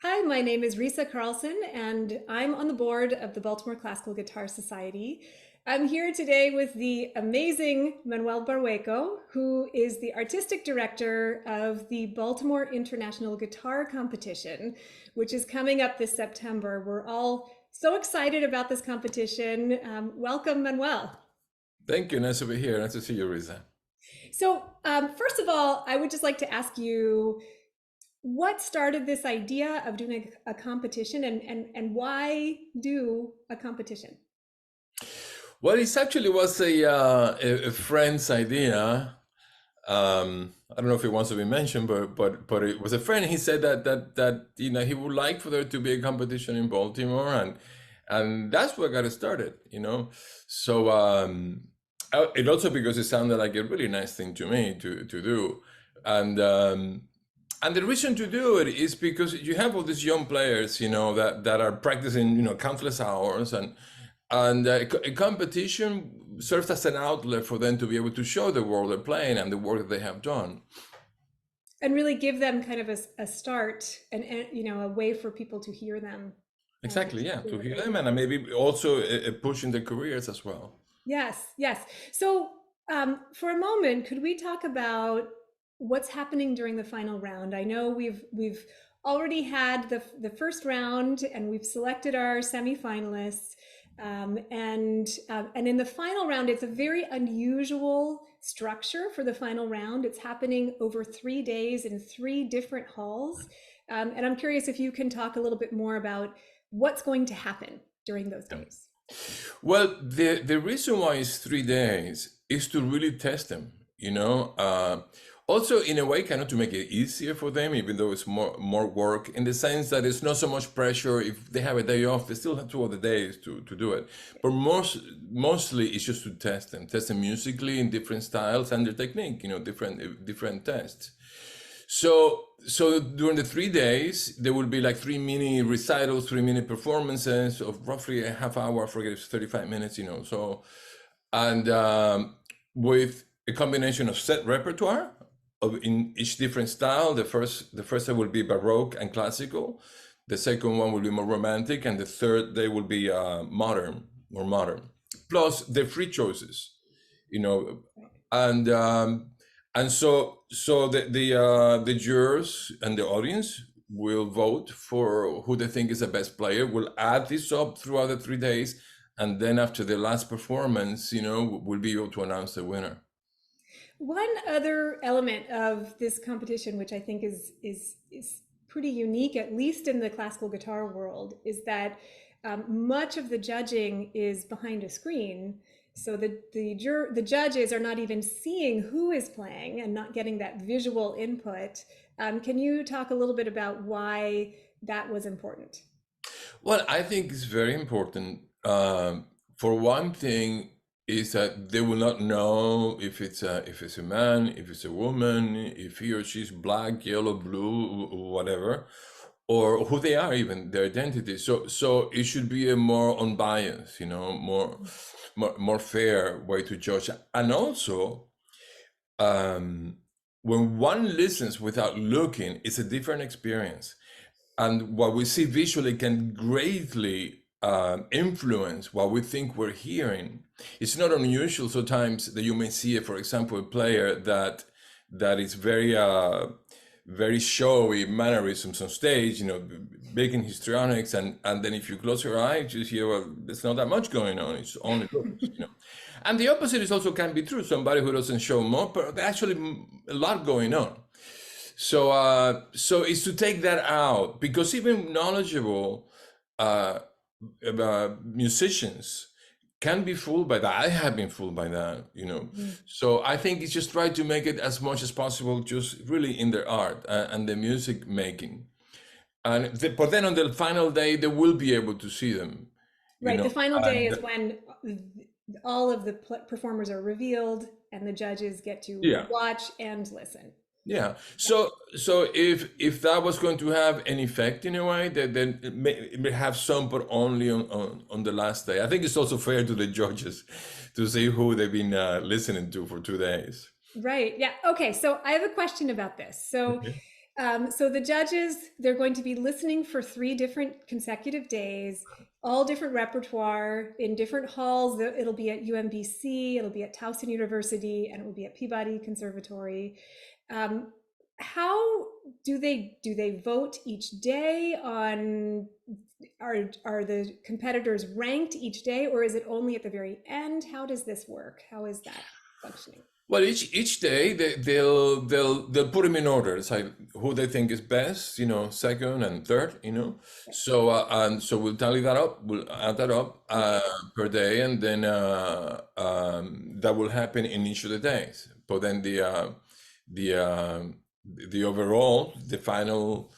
Hi, my name is Risa Carlson, and I'm on the board of the Baltimore Classical Guitar Society. I'm here today with the amazing Manuel Barrueco, who is the artistic director of the Baltimore International Guitar Competition, which is coming up this September. We're all so excited about this competition. Welcome, Manuel. Thank you. Nice to be here. Nice to see you, Risa. First of all, I would just like to ask you what started this idea of doing a competition and why do a competition? Well, it actually was a friend's idea. I don't know if it wants to be mentioned, but it was a friend. He said that he would like for there to be a competition in Baltimore, and that's what got it started. So it also because it sounded like a really nice thing to me to do, and um, and the reason to do it is because you have all these young players, that are practicing, countless hours, and a competition serves as an outlet for them to be able to show the world they're playing and the work that they have done. And really give them kind of a start and a way for people to hear them. Exactly, yeah, Do to what hear they them do. and maybe also a push in their careers as well. Yes, yes. So for a moment, could we talk about what's happening during the final round? I know we've already had the first round and we've selected our semifinalists. And in the final round, it's a very unusual structure for the final round. It's happening over 3 days in three different halls. And I'm curious if you can talk a little bit more about what's going to happen during those Yeah. days. Well, the reason why it's 3 days is to really test them. Also, in a way, kind of to make it easier for them, even though it's more work, in the sense that it's not so much pressure. If they have a day off, they still have 2 other days to do it. But mostly, it's just to test them musically in different styles and their technique, different tests. So during the 3 days, there will be like three mini recitals, three mini performances of roughly a half hour. I forget, it's 35 minutes, So, and with a combination of set repertoire of in each different style. The first day will be Baroque and classical. The second one will be more romantic, and the third day will be more modern. Plus the free choices, you know, and the jurors and the audience will vote for who they think is the best player. We'll add this up throughout the 3 days, and then after the last performance, we'll be able to announce the winner. One other element of this competition, which I think is pretty unique, at least in the classical guitar world, is that much of the judging is behind a screen. So the judges are not even seeing who is playing and not getting that visual input. Can you talk a little bit about why that was important? Well, I think it's very important. For one thing, is that they will not know if it's a man, if it's a woman, if he or she's black, yellow, blue, whatever, or who they are, even their identity. So it should be a more unbiased, more fair way to judge. And also, um, when one listens without looking, it's a different experience. And what we see visually can greatly influence what we think we're hearing. It's not unusual sometimes that you may see, for example, a player that is very showy mannerisms on stage, big in histrionics, and then if you close your eyes, you hear, well, there's not that much going on. It's only looks. And the opposite is also can be true. Somebody who doesn't show more, but actually a lot going on. So it's to take that out, because even knowledgeable uh, musicians can be fooled by that. I have been fooled by that. Mhm. So I think it's just try to make it as much as possible, just really in their art and the music making. But then on the final day, they will be able to see them. You Right, know, the final day and is when all of the performers are revealed and the judges get to yeah. watch and listen. Yeah. So if that was going to have an effect in a way, then it may have some, but only on the last day. I think it's also fair to the judges to see who they've been listening to for 2 days. Right. Yeah. Okay. So I have a question about this. So Okay. So the judges, they're going to be listening for 3 different consecutive days, all different repertoire in different halls. It'll be at UMBC, it'll be at Towson University, and it will be at Peabody Conservatory. How do they vote each day on, are the competitors ranked each day, or is it only at the very end? How does this work? How is that functioning? Well, each day they'll put them in order. It's like who they think is best, second and third, So and so we'll tally that up. We'll add that up per day, and then that will happen in each of the days. But then the overall, the final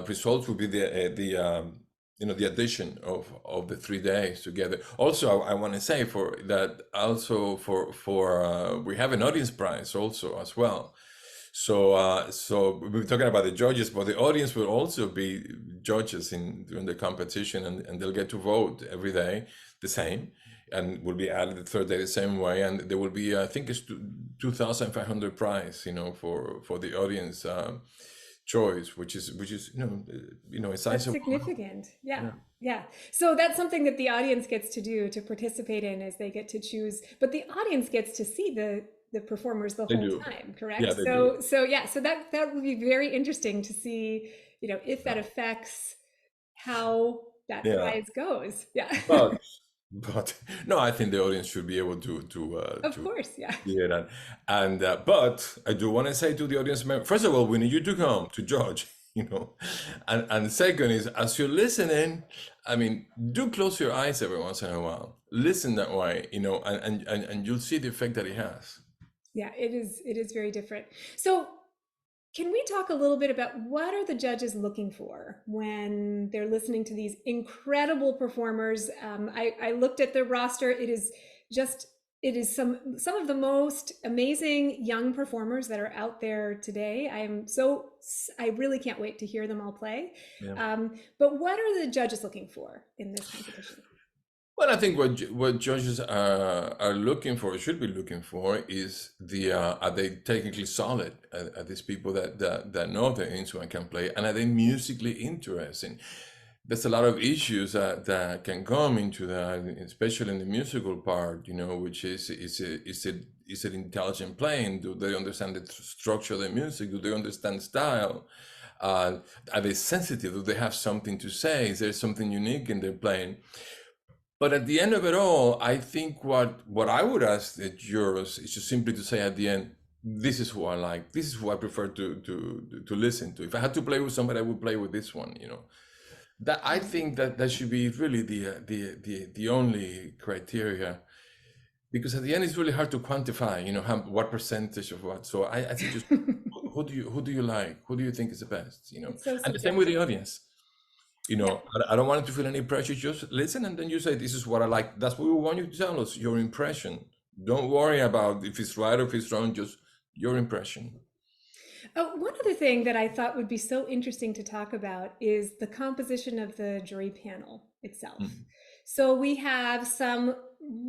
results will be the addition of the 3 days together. Also, I want to say for that also for we have an audience prize also as well. So we're talking about the judges, but the audience will also be judges during the competition, and they'll get to vote every day the same, and will be added the third day the same way. And there will be, I think it's 2,500 prize, for the audience choice, which is a That's sizable. significant. Yeah. So that's something that the audience gets to do, to participate in, as they get to choose. But the audience gets to see the performers the They whole do. time, correct? Yeah, they do. So that would be very interesting to see, if that affects how that Yeah. prize goes. Yeah. But no, I think the audience should be able Of to course, yeah. hear that. And but I do want to say to the audience member, first of all, we need you to come to judge, and second is, as you're listening, I mean, do close your eyes every once in a while. Listen that way, and you'll see the effect that it has. Yeah, it is very different. So can we talk a little bit about what are the judges looking for when they're listening to these incredible performers? I looked at the roster. It is some of the most amazing young performers that are out there today. I really can't wait to hear them all play. Yeah. But what are the judges looking for in this competition? Well, I think what judges are looking for, should be looking for, is are they technically solid? Are these people that know their instrument, can play, and are they musically interesting? There's a lot of issues that can come into that, especially in the musical part, which is it intelligent playing? Do they understand the structure of the music? Do they understand style? Are they sensitive? Do they have something to say? Is there something unique in their playing? But at the end of it all, I think what I would ask the jurors is just simply to say at the end, this is who I like. This is who I prefer to listen to. If I had to play with somebody, I would play with this one. That I think that should be really the only criteria, because at the end it's really hard to quantify. What percentage of what. So I think just who do you like? Who do you think is the best? It's so And the same with the audience. Yeah. I don't want you to feel any pressure. Just listen, and then you say, this is what I like. That's what we want you to tell us, your impression. Don't worry about if it's right or if it's wrong, just your impression. One other thing that I thought would be so interesting to talk about is the composition of the jury panel itself. So we have some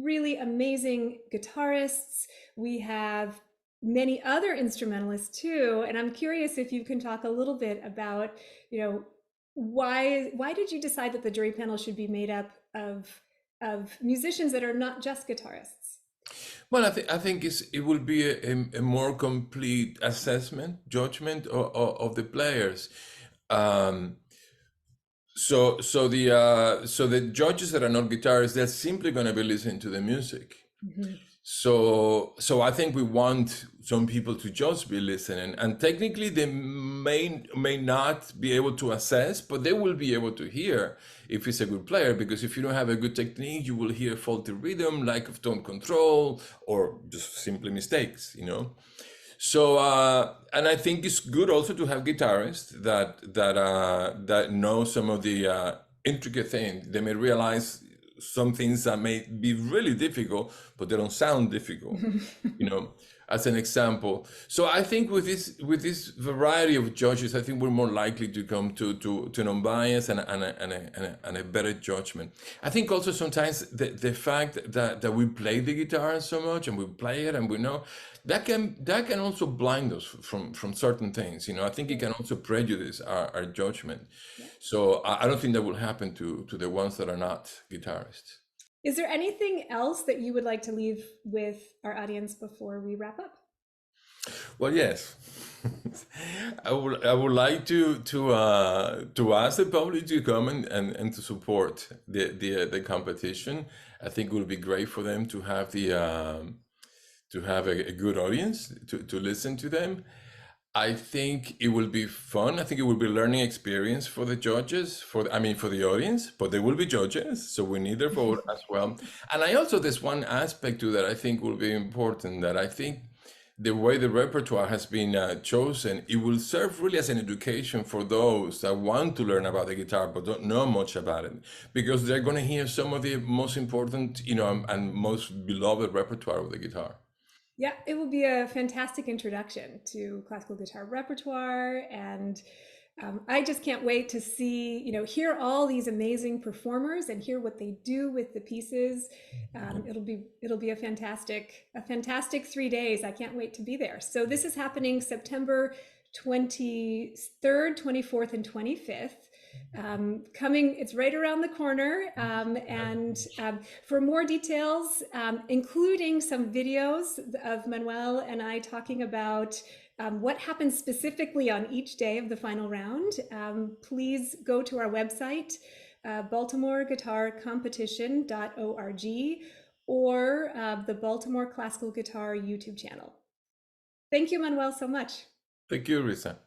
really amazing guitarists. We have many other instrumentalists too. And I'm curious if you can talk a little bit about, why did you decide that the jury panel should be made up of musicians that are not just guitarists? Well, I think it will be a more complete assessment, judgment of the players. So the judges that are not guitarists, they're simply going to be listening to the music. Mm-hmm. So I think we want some people to just be listening, and technically they may not be able to assess, but they will be able to hear if he's a good player, because if you don't have a good technique, you will hear faulty rhythm, lack of tone control, or just simply mistakes, So and I think it's good also to have guitarists that know some of the intricate things. They may realize some things that may be really difficult, but they don't sound difficult. as an example. So I think with this variety of judges, I think we're more likely to come to non-bias and a better judgment. I think also sometimes the fact that we play the guitar so much and we play it and we know that can also blind us from certain things. I think it can also prejudice our judgment. Yeah. So I don't think that will happen to the ones that are not guitarists. Is there anything else that you would like to leave with our audience before we wrap up? Well, yes. I would like to ask the public to come and to support the competition. I think it would be great for them to have a good audience to listen to them. I think it will be fun. I think it will be a learning experience for the judges, for the audience, but they will be judges, so we need their vote as well. And there's one aspect to that I think will be important, that I think the way the repertoire has been chosen, it will serve really as an education for those that want to learn about the guitar but don't know much about it, because they're going to hear some of the most important, and most beloved repertoire of the guitar. Yeah, it will be a fantastic introduction to classical guitar repertoire, and I just can't wait to see, hear all these amazing performers and hear what they do with the pieces. It'll be a fantastic 3 days. I can't wait to be there. So this is happening September 23rd, 24th, and 25th. It's right around the corner. And for more details, including some videos of Manuel and I talking about what happens specifically on each day of the final round, please go to our website, baltimoreguitarcompetition.org, or the Baltimore Classical Guitar YouTube channel. Thank you, Manuel, so much. Thank you, Risa.